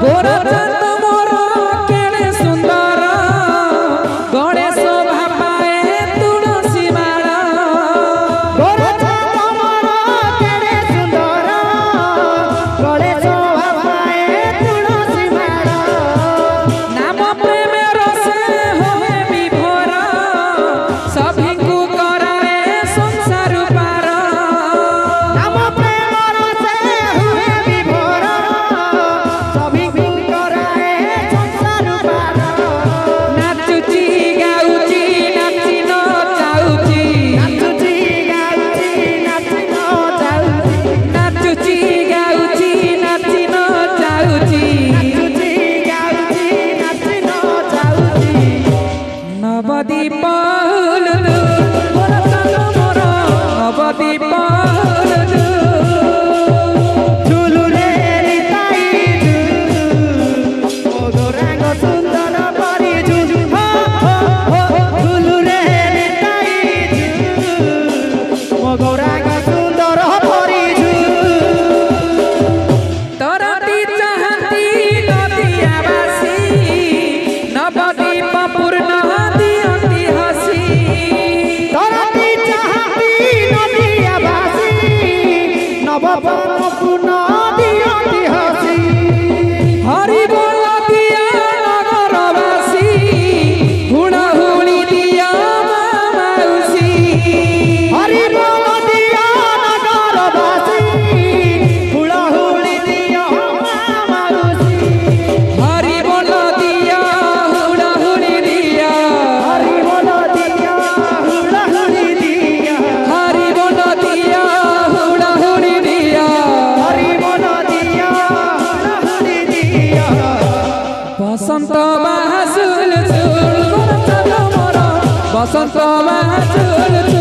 गोरा चांद मोर केड़े सुंदर गणेश भापाए तुलसी माला गोरा चांद मोर केड़े सुंदर गणेश भापाए तुलसी माला नाम प्रेम रस होए विभोर सभी को कराए संसार पार नाम प्रेम रस हुए विभोर सभी को कराए संसार पार नाचुची गाउची नाची न जाउची नाचुची गाउची नाची न जाउची नाचुची गाउची नाची न जाउची नाचुची गाउची नाची न जाउची नवदीप लुलु गोरा चांद मोर नवदीप लुलु झुलुरे रिताई झुलु ओ गोरांग सुंदर परी झुलु हो हो हो झुलुरे रिताई झुलु ओ गोरांग सुंदर परी झुलु तरती चाहती नदियावासी नवदीप पूर्ण दियंती हसी तरती चाहती नदिया बासी नवपन पुन दियंती हसी हरि बोल दिया नगरवासी हुड़हुड़ी दिया माउसी हरि बोल दिया नगर बासी हुड़हुड़ी दिया माउसी हरि बोल दिया हुड़हुड़ी दिया हरि बोल दिया हुड़हुड़ी दिया हरि बोल दिया हुड़हुड़ी दिया हरि बोल दिया हुड़हुड़ी दिया बसंत बासुल चुल गोरा चांद मोर बसंत बासुल